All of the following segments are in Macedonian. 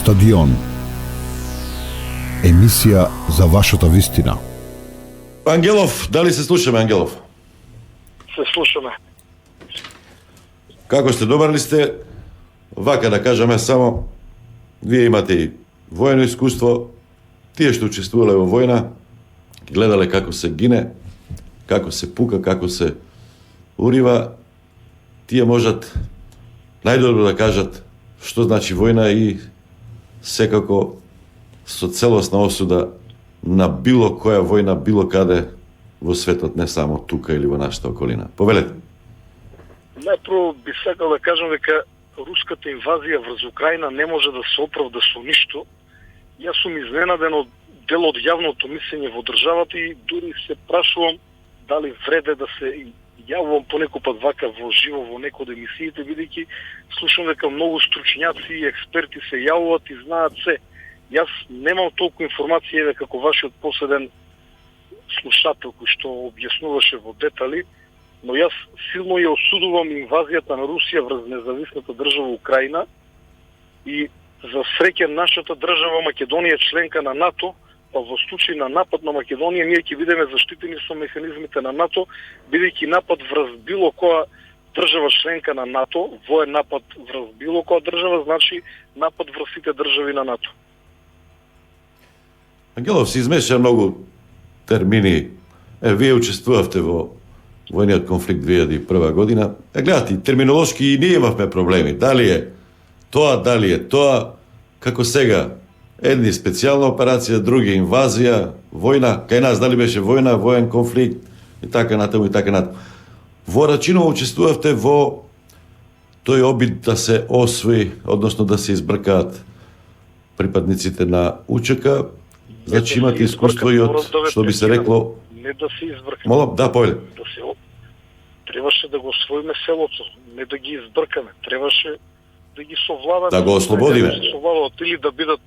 Стадион. Емисија за вашата вистина. Ангелов, дали се слушаме, Ангелов? Се слушаме. Како сте, добар ли сте? Вака да кажеме само, вие имате и воено искуство, тие што учествувале во војна, гледале како се гине, како се пука, како се урива, тие можат најдобро да кажат што значи војна и секако со целосна осуда на било која војна, било каде во светот, не само тука или во нашата околина. Повелете. Најпрво би сакал да кажам дека руската инвазија врз Украина не може да се оправда со ништо. Јас сум изненаден од дел од јавното мислење во државата и дури се прашувам дали вреде да се јавувам понекогпат вака во живо во некој од емисиите, бидејќи слушам дека многу стручњаци и експерти се јавуваат и знаат се. Јас немам толку информација како вашиот последен слушател кој што објаснуваше во детали, но јас силно ја осудувам инвазијата на Русија врз независната држава Украина и за среќа нашата држава Македонија членка на НАТО, па во случај на напад на Македонија ние ќе бидеме заштитени со механизмите на НАТО, бидејќи напад врз било која држава членка на НАТО, воен напад врз било која држава значи напад врз сите држави на НАТО. Ангелов се измеша многу термини. Вие учествувавте во војниот конфликт 2001 година. Гледате, терминолошки и ние имавме проблеми. Дали е тоа, како сега, едни специјална операција, други инвазија, војна, кај нас дали беше војна, воен конфликт и така натаму и така натаму. Во Рачиново учествувавте во тој обид да се освои, односно да се избркаат припадниците на УЧК. Значи имате искуство и од, што би се рекло... Не да се избркаме. Молам, да, повеле. Требаше да го освоиме селото, не да ги избркаме. Требаше да ги совладаме. Да го ослободиме. Да се совладат или да бидат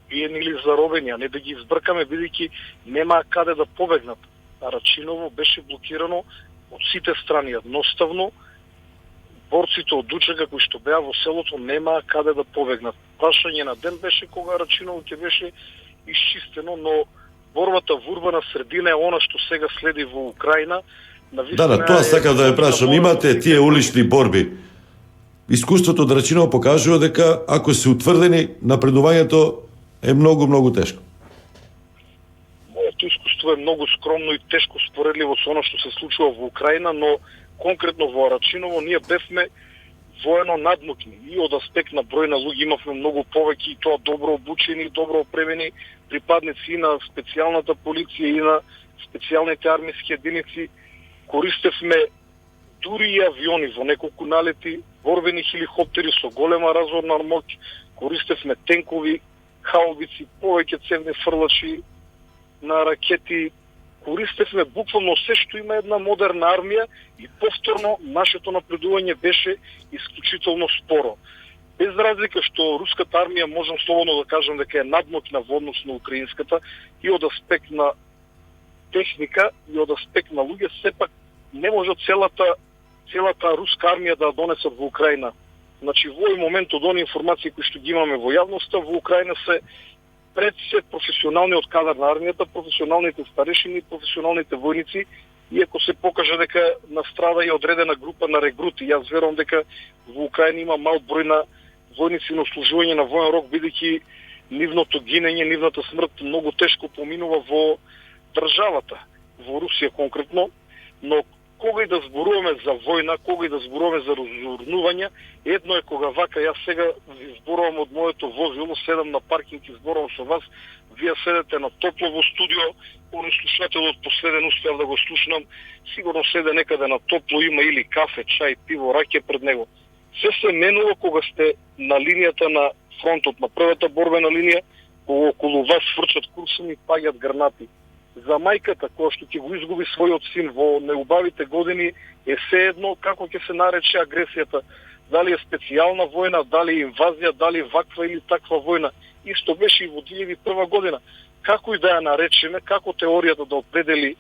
убиени или заробени, а не да ги избркаме, бидејќи нема каде да побегнат. А Рачиново беше блокирано од сите страни едноставно. Борците од УЧК кои што беа во селото нема каде да побегнат. Прашање на ден беше кога Рачиново ќе беше исчистено, но борбата во урбана средина е она што сега следи во Украина. Да, тоа сакав да ја прашам. Имате тие улични борби. Искуството од Рачиново покажува дека ако се утврдени, напредувањето е многу тешко. Моето искуство е многу скромно и тешко споредливо со она што се случува во Украина, но конкретно во Рачиново ние бевме воено надмокни и од аспект на број на луѓе имавме многу повеќе и тоа добро обучени, добро опремени припадници и на специјалната полиција и на специјалните армиски единици. Користевме дури и авиони во неколку налети, борбени хеликоптери со голема разорна моќ, користевме тенкови, хаубици, повеќе цевни фрлачи на ракети, користевме буквално се што има една модерна армија и повторно нашето напредување беше исклучително споро. Без разлика што руската армија можам слободно да кажам дека е надмокна во однос на украинската и од аспект на техника и од аспект на луѓе, сепак не може целата руска армија да донесат во Украина. Значи во овој момент од оние информации кои што ги имаме во јавноста, во Украина се пред се професионалниот кадар на армијата, професионалните старешини, професионалните војници, иако се покаже дека настрада и одредена група на регрути. Јас верувам дека во Украина има мал број на војници на служување на воен рок, бидејќи нивното гинење, нивната смрт многу тешко поминува во државата, во Русија конкретно, но кога и да зборуваме за војна, кога и да зборуваме за разорнување, едно е кога вака јас сега ви зборувам од моето возило, седам на паркинг и зборувам со вас, вие седете на топло во студио, оној слушателот последен успеав да го слушнам, сигурно седе некаде на топло, има или кафе, чај, пиво, раке пред него. Се менува кога сте на линијата на фронтот, на првата борбена линија, кога околу вас фрчат куршуми и паѓат гранати. За мајката, која што ќе го изгуби својот син во неубавите години, е sejedno како ќе се нарече агресијата. Дали е специјална војна, дали е инвазија, дали е ваква или таква војна. Исто беше и во 2001 година. Како и да ја наречеме, како теоријата да определи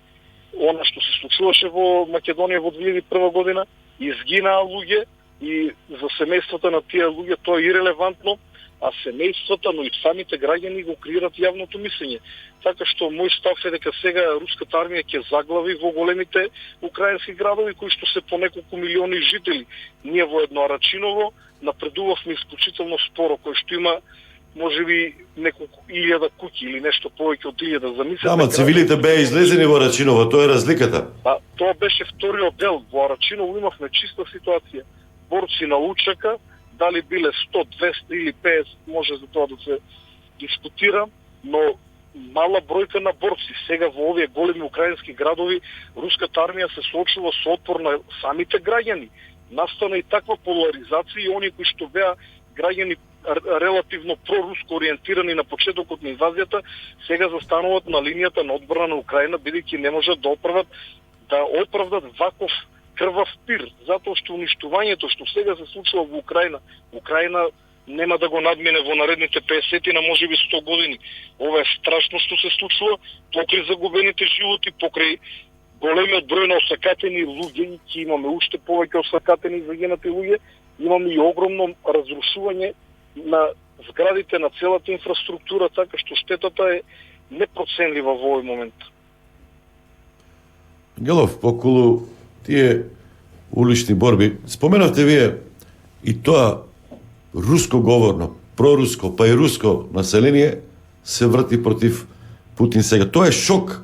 она што се случуваше во Македонија во 2001 година, изгинаа луѓе и за семејствата на тие луѓе тоа е ирелевантно, а семејствата, но и самите граѓани го креират јавното мислење. Така што мој став е дека сега руската армија ќе заглави во големите украински градови кои што се по неколку милиони жители. Ние во едно Арачиново напредувавме исклучително споро, кој што има можеби неколку илјада куќи или нешто повеќе од 1000, замислете. Ама цивилите беа излезени во Рачиново, тоа е разликата. Тоа беше вториот дел. Во Арачиново имавме чиста ситуација. Борци на Лучака, дали биле 100, 200 или 50, може за тоа да се дискутира, но мала бројка на борци. Сега во овие големи украински градови руската армија се соочува со отпор на самите граѓани. Настана и таква поларизација и оние кои што беа граѓани релативно проруско ориентирани на почетокот на инвазијата, сега застануваат на линијата на одбрана на Украина, бидејќи не можат да оправдат ваков крвав пир, затоа што уништувањето што сега се случува во Украина нема да го надмине во наредните 50 на можеби 100 години. Ова е страшно што се случува покрај загубените животи, покрај големиот број на осакатени луѓе, ќе имаме уште повеќе осакатени загинати луѓе, имаме и огромно разрушување на зградите, на целата инфраструктура, така што штетата е непроценлива во овој момент. Гелов, околу тие улични борби, споменавте вие и тоа руско говорно, проруско, па и руско население се врати против Путин сега. Тоа е шок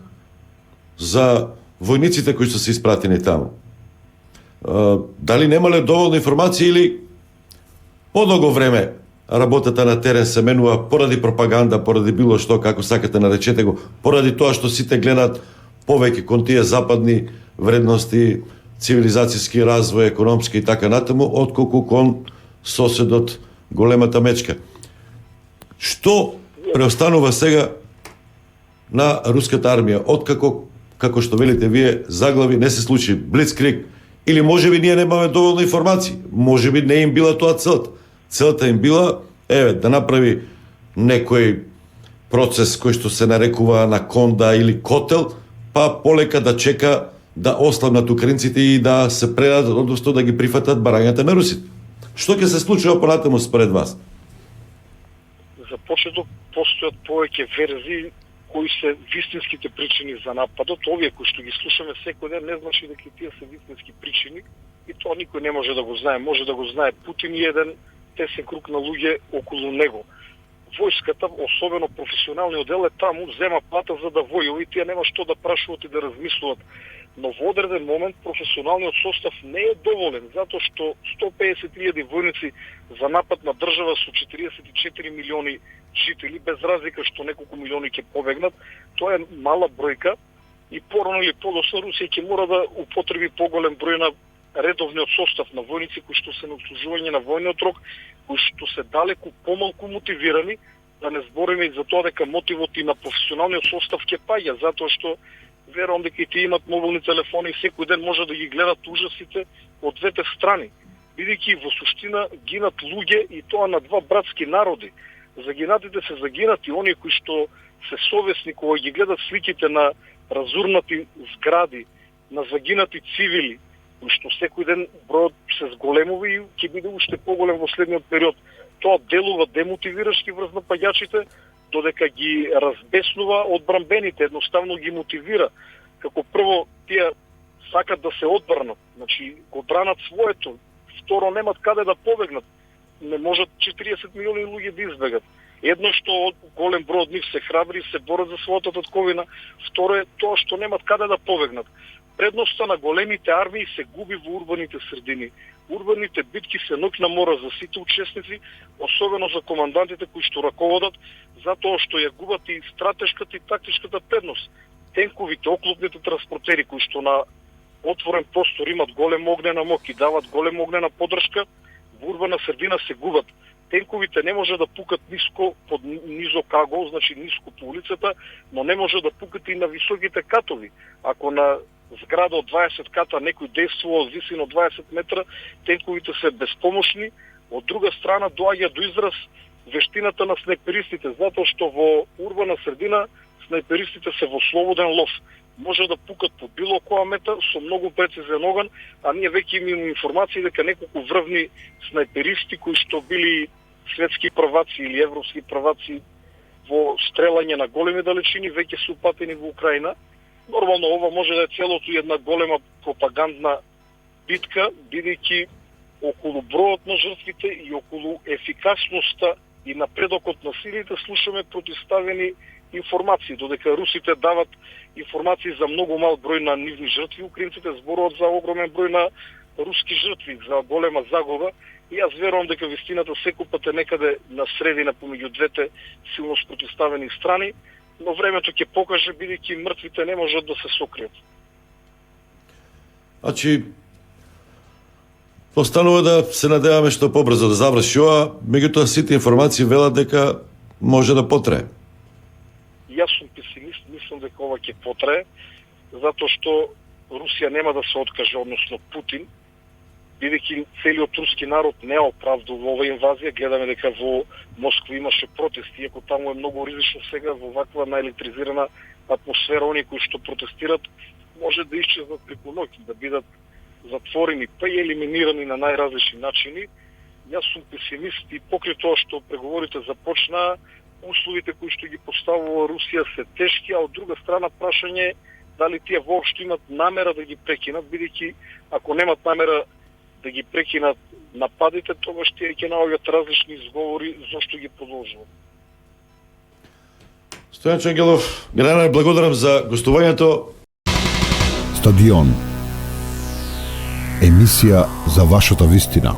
за војниците кои што се испратени таму. Дали немале доволно информации или подолго време работата на терен се менува поради пропаганда, поради било што, како сакате наречете го, поради тоа што сите гледаат повеќе кон тие западни вредности, цивилизацијски развој, економски и така натаму, отколку кон соседот големата мечка. Што преостанува сега на руската армија? Откако, како што велите вие, заглави, не се случи блицкриг, или можеби ние немаме доволно информации, можеби не им била тоа целта. Целта им била, да направи некој процес кој што се нарекува анаконда или котел, па полека да чека да ослабнат украинците и да се предадат, односно да ги прифатат барањата на русите. Што ќе се случува понатаму според вас? За почеток постојат повеќе верзии кои се вистинските причини за нападот. Овие кои што ги слушаме секој ден не значи дека тие се вистински причини и тоа никој не може да го знае. Може да го знае Путин и еден тесен круг на луѓе околу него. Војската, особено професионалниот дел е таму, зема плата за да војува и тие нема што да прашуваат и да размислуваат. Но во одреден момент професионалниот состав не е доволен, затоа што 150.000 војници за напад на држава со 44 милиони жители, без разлика што неколку милиони ќе побегнат, тоа е мала бројка и порано или подоцна Русија ќе мора да употреби поголем број на редовниот состав на војници кои што се на обслужување на војниот рок, кои што се далеку помалку мотивирани, да не збориме и за тоа дека мотивот и на професионалниот состав ќе паѓа, затоа што верувам дека и тие имат мобилни телефони и секој ден може да ги гледат ужасите од двете страни. Бидејќи во суштина гинат луѓе и тоа на два братски народи. Загинатите се загинати, оние кои што се совесни кога ги гледат сликите на разурнати згради, на загинати цивили, кои што секој ден бројот се зголемува и ќе биде уште поголем во следниот период. Тоа делува демотивирачки врз напаѓачите, додека ги разбеснува одбранбените, едноставно ги мотивира. Како прво, тие сакат да се одбранат, значи го бранат своето, второ немат каде да побегнат. Не можат 40 милиони луѓе да избегат. Едно што голем број од нив се храбри, се борат за својата татковина, второ е тоа што немат каде да побегнат. Предноста на големите армии се губи во урбаните средини. Урбаните битки се ноќ на мора за сите учесници, особено за командантите кои што раководат, затоа што ја губат и стратешката и тактичката предност. Тенковите, оклопните транспортери кои што на отворен простор имат голем огнена мок и дават голем огнена поддршка, во урбана средина се губат. Тенковите не може да пукат ниско под низок агол, значи ниско по улицата, но не може да пукат и на високите катови. Ако на зграда од 20 ката некој действува од висина од 20 метра, тенковите се безпомошни. Од друга страна доаѓа до израз вештината на снайперистите, затоа што во урбана средина снайперистите се во слободен лов. Може да пукат по било која мета со многу прецизен оган, а ние веќе имаме информации дека неколку врвни снайперисти кои што били светски прваци или европски прваци во стрелање на големи далечини веќе се упатени во Украина. Нормално ова може да е целото една голема пропагандна битка, бидејќи околу бројот на жртвите и околу ефикасноста и напредокот на силите слушаме противставени информации, додека русите дават информации за многу мал број на нивни жртви, украинците зборуваат за огромен број на руски жртви, за голема загуба, и јас верувам дека вистината секупат е некаде на средина помеѓу двете силно спротивставени страни, но времето ќе покаже, бидејќи мртвите не можат да се сокријат. Значи, останува да се надеваме што побрзо да заврши ова, меѓутоа сите информации велат дека може да потрае. Јас сум песимист, мислам дека ова ќе потрае, затоа што Русија нема да се откаже, односно Путин, бидејќи целиот руски народ не оправдува ова инвазија. Гледаме дека во Москва имаше протести, иако таму е многу ризично сега во ваква наелектризирана атмосфера, оние кои што протестират може да исчезнат преку ноќ, да бидат затворени, па и елиминирани на најразлични начини. Јас сум песимист и покрај тоа што преговорите започнаа, условите кои што ги поставува Русија се тешки, а од друга страна прашање е дали тие воопшто имат намера да ги прекинат, бидејќи ако немат намера да ги прекинат нападите, тогаш тие ќе наоѓаат различни изговори зашто ги продолжуваат. Стојан Чангелов, генерале, благодарам за гостувањето. Стадион. Емисија за вашата вистина.